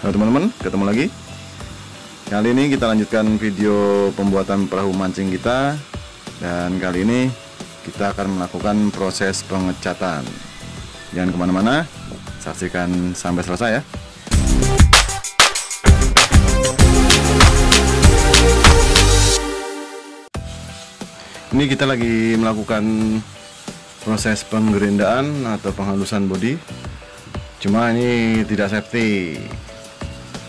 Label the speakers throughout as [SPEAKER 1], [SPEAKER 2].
[SPEAKER 1] Halo teman-teman, ketemu lagi. Kali ini kita lanjutkan video pembuatan perahu mancing kita. Dan kali ini kita akan melakukan proses pengecatan. Jangan kemana-mana, saksikan sampai selesai ya. Ini kita lagi melakukan proses penggerindaan atau penghalusan bodi. Cuma ini tidak safety.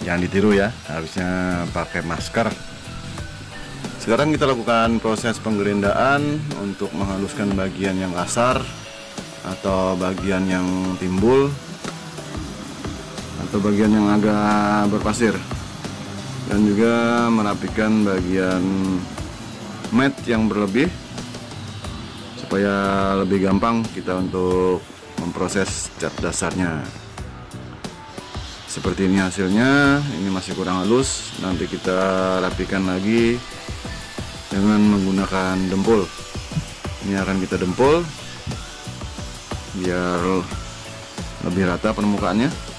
[SPEAKER 1] Jangan ditiru ya, harusnya pakai masker. Sekarang kita lakukan proses penggerindaan untuk menghaluskan bagian yang kasar atau bagian yang timbul atau bagian yang agak berpasir, dan juga merapikan bagian mat yang berlebih supaya lebih gampang kita untuk memproses cat dasarnya. Seperti ini hasilnya. Ini masih kurang halus, nanti kita rapikan lagi dengan menggunakan dempul. Ini akan kita dempul biar lebih rata permukaannya.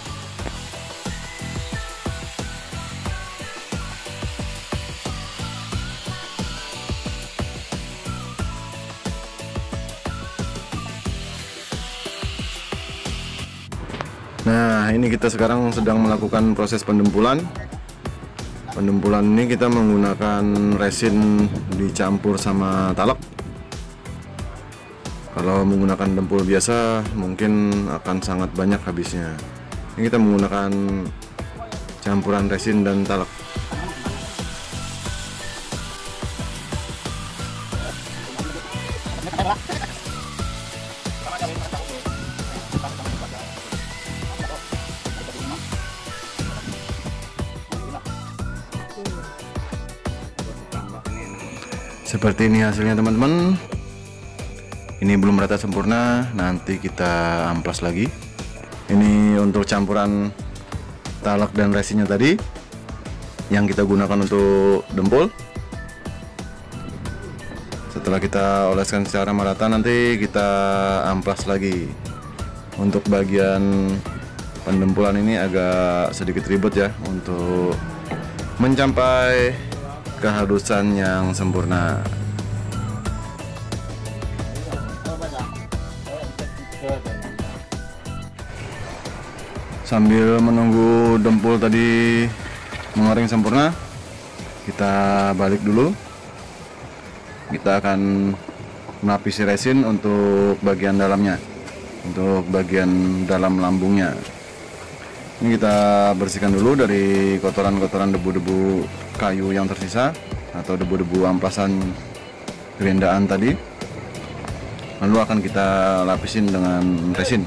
[SPEAKER 1] Nah, ini kita sekarang sedang melakukan proses pendempulan. Pendempulan ini kita menggunakan resin dicampur sama talak. Kalau menggunakan dempul biasa mungkin akan sangat banyak habisnya. Ini kita menggunakan campuran resin dan talak. Seperti ini hasilnya teman-teman. Ini belum rata sempurna, nanti kita amplas lagi. Ini untuk campuran talak dan resinnya tadi yang kita gunakan untuk dempul. Setelah kita oleskan secara merata, nanti kita amplas lagi. Untuk bagian pendempulan ini agak sedikit ribet ya, untuk mencapai kehalusan yang sempurna. Sambil menunggu dempul tadi mengering sempurna, kita balik dulu. Kita akan melapisi resin untuk bagian dalamnya, untuk bagian dalam lambungnya. Ini kita bersihkan dulu dari kotoran-kotoran debu-debu kayu yang tersisa atau debu-debu amplasan gerindaan tadi. Lalu akan kita lapisin dengan resin.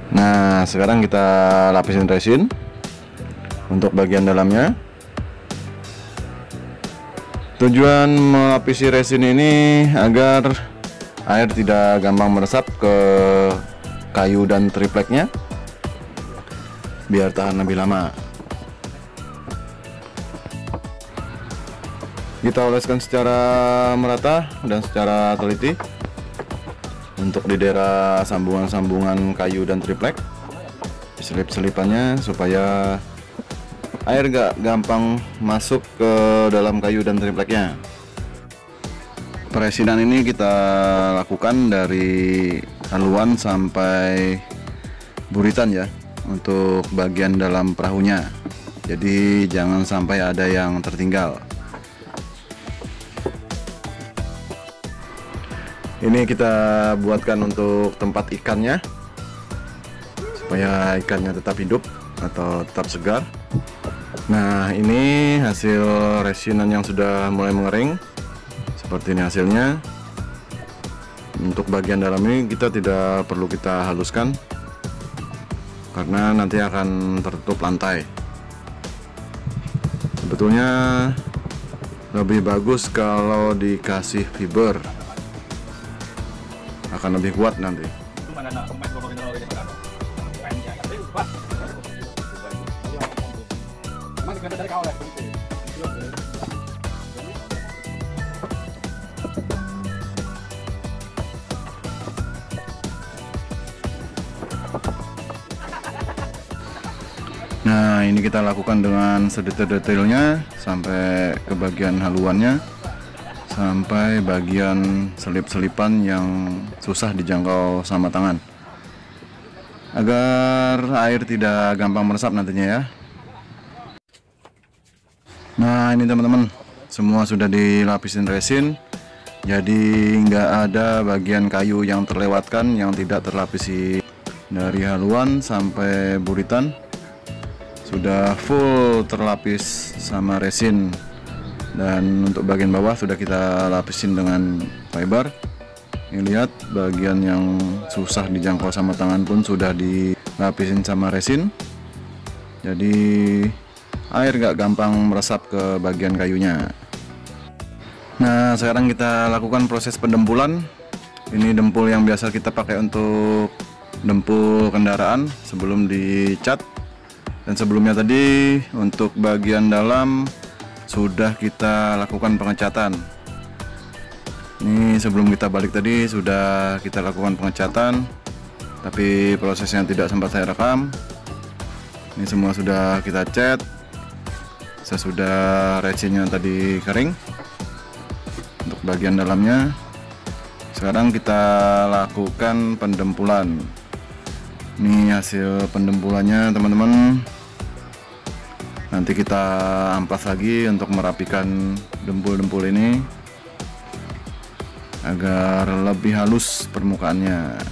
[SPEAKER 1] Nah, sekarang kita lapisin resin untuk bagian dalamnya. Tujuan melapisi resin ini agar air tidak gampang meresap ke kayu dan tripleknya, biar tahan lebih lama. Kita oleskan secara merata dan secara teliti untuk di daerah sambungan-sambungan kayu dan triplek, selip-selipannya, supaya air gak gampang masuk ke dalam kayu dan tripleknya. Peresinan ini kita lakukan dari haluan sampai buritan ya, untuk bagian dalam perahunya. Jadi jangan sampai ada yang tertinggal. Ini kita buatkan untuk tempat ikannya, supaya ikannya tetap hidup atau tetap segar. Nah, ini hasil resinan yang sudah mulai mengering. Seperti ini hasilnya. Untuk bagian dalam ini kita tidak perlu kita haluskan, karena nanti akan tertutup lantai. Sebetulnya lebih bagus kalau dikasih fiber, akan lebih kuat nanti. Nah, ini kita lakukan dengan sedetail-detailnya sampai ke bagian haluannya, sampai bagian selip-selipan yang susah dijangkau sama tangan, agar air tidak gampang meresap nantinya ya. Nah, ini teman-teman, semua sudah dilapisin resin, jadi nggak ada bagian kayu yang terlewatkan yang tidak terlapisi. Dari haluan sampai buritan sudah full terlapis sama resin, dan untuk bagian bawah sudah kita lapisin dengan fiber. Ini lihat, bagian yang susah dijangkau sama tangan pun sudah dilapisin sama resin, jadi air gak gampang meresap ke bagian kayunya. Nah, sekarang kita lakukan proses pendempulan. Ini dempul yang biasa kita pakai untuk dempul kendaraan sebelum dicat. Dan sebelumnya tadi untuk bagian dalam sudah kita lakukan pengecatan. Ini sebelum kita balik tadi sudah kita lakukan pengecatan, tapi prosesnya tidak sempat saya rekam. Ini semua sudah kita cat, sesudah resinnya tadi kering. Untuk bagian dalamnya sekarang kita lakukan pendempulan. Ini hasil pendempulannya teman-teman. Nanti kita amplas lagi untuk merapikan dempul-dempul ini agar lebih halus permukaannya.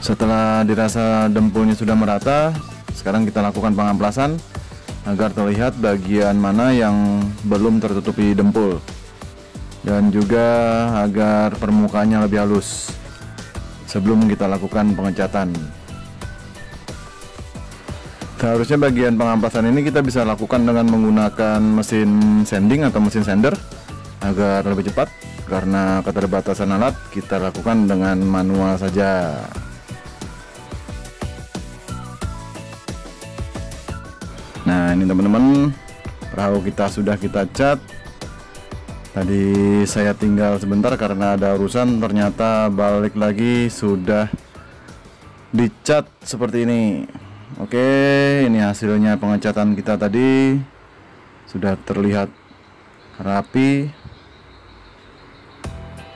[SPEAKER 1] Setelah dirasa dempulnya sudah merata, sekarang kita lakukan pengamplasan agar terlihat bagian mana yang belum tertutupi dempul, dan juga agar permukaannya lebih halus sebelum kita lakukan pengecatan. Seharusnya bagian pengamplasan ini kita bisa lakukan dengan menggunakan mesin sanding atau mesin sander agar lebih cepat, karena keterbatasan alat kita lakukan dengan manual saja. Nah, ini teman-teman, perahu kita sudah kita cat. Tadi saya tinggal sebentar karena ada urusan, ternyata balik lagi sudah dicat seperti ini. Oke, ini hasilnya pengecatan kita tadi, sudah terlihat rapi.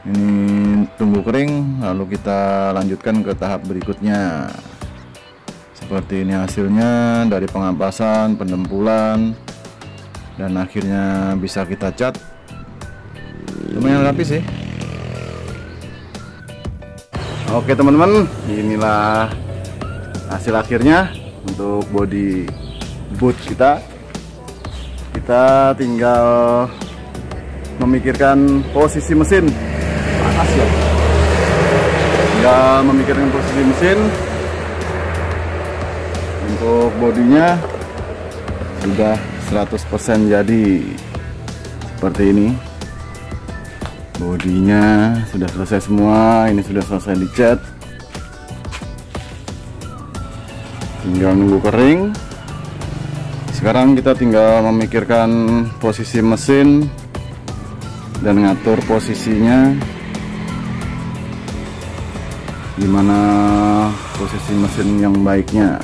[SPEAKER 1] Ini tunggu kering, lalu kita lanjutkan ke tahap berikutnya. Seperti ini hasilnya dari pengamplasan, pendempulan, dan akhirnya bisa kita cat. Lumayan rapi sih. Oke teman-teman, inilah hasil akhirnya untuk bodi boot kita. Kita tinggal memikirkan posisi mesin. Panas ya. Tinggal memikirkan posisi mesin. Untuk bodinya sudah 100% jadi seperti ini. Bodinya sudah selesai semua, ini sudah selesai dicat, tinggal nunggu kering. Sekarang kita tinggal memikirkan posisi mesin dan ngatur posisinya, gimana posisi mesin yang baiknya.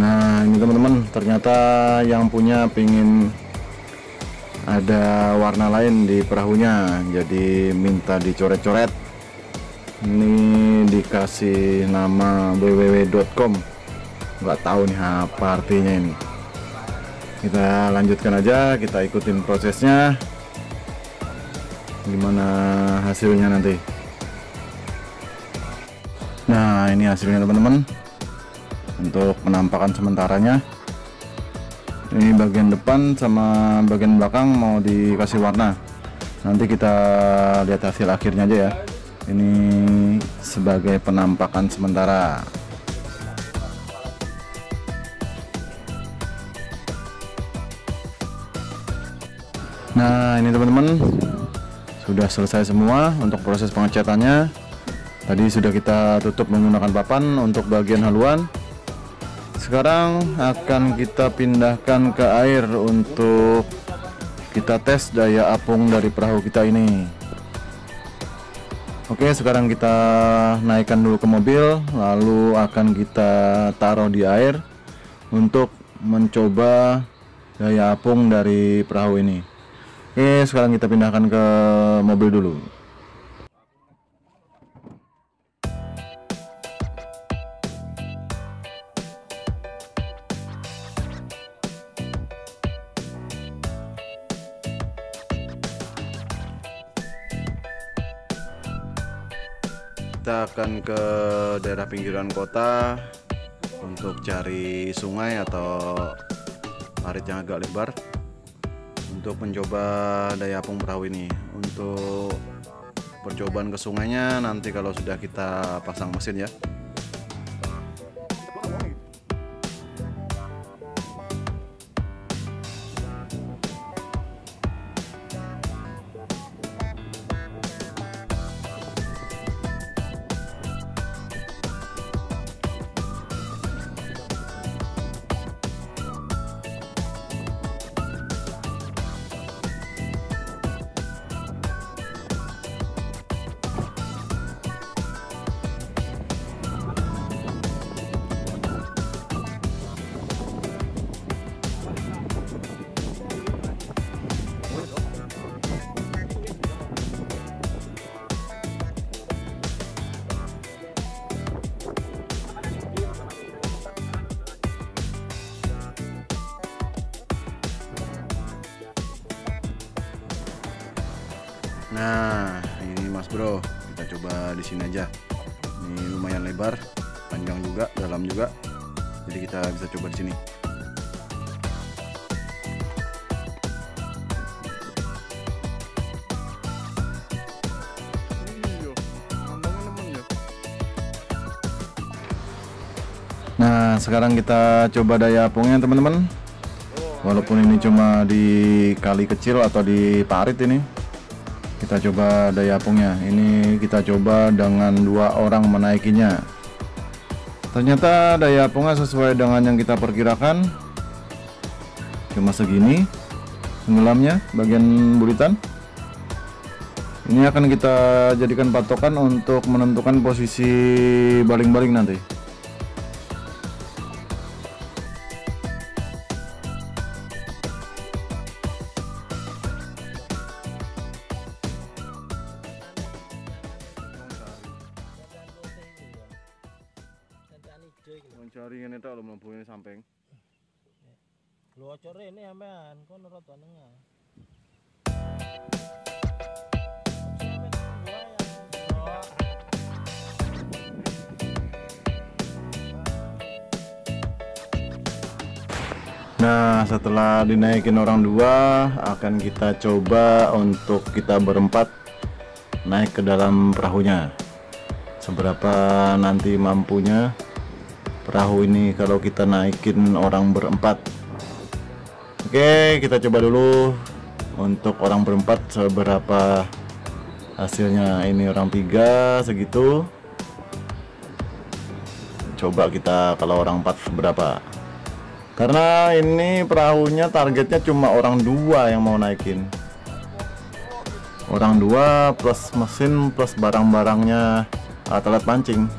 [SPEAKER 1] Nah, ini teman-teman, ternyata yang punya pingin ada warna lain di perahunya, jadi minta dicoret-coret. Ini dikasih nama www.com, nggak tahu nih apa artinya ini. Kita lanjutkan aja, kita ikutin prosesnya, gimana hasilnya nanti. Nah, ini hasilnya teman-teman. Untuk penampakan sementaranya, ini bagian depan sama bagian belakang mau dikasih warna. Nanti kita lihat hasil akhirnya aja ya. Ini sebagai penampakan sementara. Nah, ini teman-teman, sudah selesai semua untuk proses pengecatannya. Tadi sudah kita tutup menggunakan papan untuk bagian haluan. Sekarang akan kita pindahkan ke air untuk kita tes daya apung dari perahu kita ini. Oke, sekarang kita naikkan dulu ke mobil, lalu akan kita taruh di air untuk mencoba daya apung dari perahu ini. Oke, sekarang kita pindahkan ke mobil dulu. Kita akan ke daerah pinggiran kota untuk cari sungai atau parit yang agak lebar untuk mencoba daya apung perahu ini. Untuk percobaan ke sungainya nanti kalau sudah kita pasang mesin ya. Nah, ini Mas Bro, kita coba di sini aja. Ini lumayan lebar, panjang juga, dalam juga. Jadi kita bisa coba di sini. Nah, sekarang kita coba daya apungnya teman-teman. Walaupun ini cuma di kali kecil atau di parit ini, kita coba daya apungnya. Ini kita coba dengan 2 orang menaikinya. Ternyata daya apungnya sesuai dengan yang kita perkirakan. Cuma segini tenggelamnya bagian buritan. Ini akan kita jadikan patokan untuk menentukan posisi baling-baling nanti. Mencari ini tak lo mlebu samping.
[SPEAKER 2] Lu ojo rene sampean, kono rada nengah.
[SPEAKER 1] Nah, setelah dinaikin orang 2, akan kita coba untuk kita berempat naik ke dalam perahunya. Seberapa nanti mampunya perahu ini kalau kita naikin orang berempat. Oke, kita coba dulu untuk orang berempat seberapa hasilnya. Ini orang 3 segitu. Coba kita kalau orang 4 seberapa. Karena ini perahunya targetnya cuma orang 2 yang mau naikin. Orang 2 plus mesin plus barang-barangnya, alat pancing.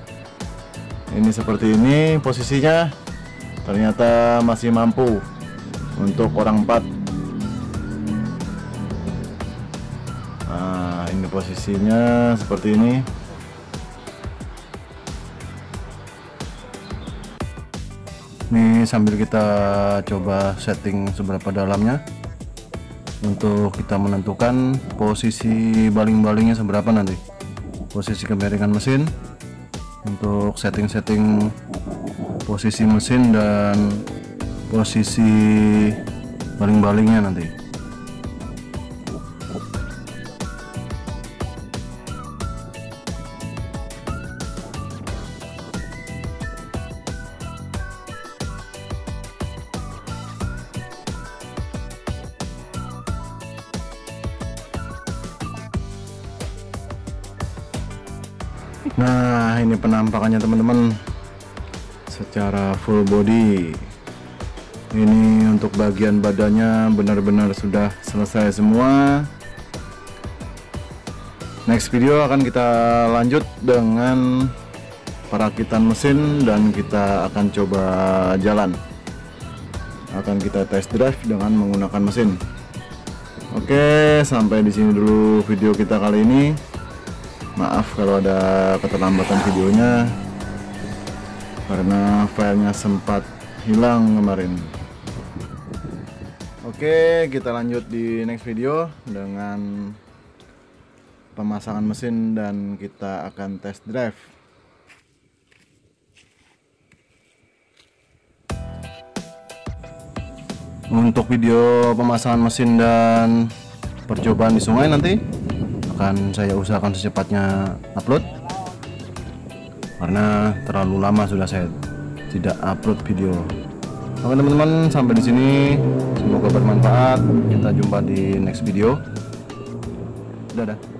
[SPEAKER 1] Ini seperti ini posisinya, ternyata masih mampu untuk orang 4. Nah, ini posisinya seperti ini. Nih sambil kita coba setting seberapa dalamnya untuk kita menentukan posisi baling-balingnya seberapa nanti, posisi kemiringan mesin untuk setting-setting posisi mesin dan posisi baling-balingnya nanti. Nah, ini penampakannya teman-teman secara full body. Ini untuk bagian badannya benar-benar sudah selesai semua. Next video akan kita lanjut dengan perakitan mesin dan kita akan coba jalan. Akan kita test drive dengan menggunakan mesin. Oke, sampai di sini dulu video kita kali ini. Maaf kalau ada keterlambatan videonya karena filenya sempat hilang kemarin. Oke, kita lanjut di next video dengan pemasangan mesin dan kita akan test drive. Untuk video pemasangan mesin dan percobaan di sungai nanti akan saya usahakan secepatnya upload, karena terlalu lama sudah saya tidak upload video. Oke teman-teman, sampai di sini semoga bermanfaat. Kita jumpa di next video. Dadah.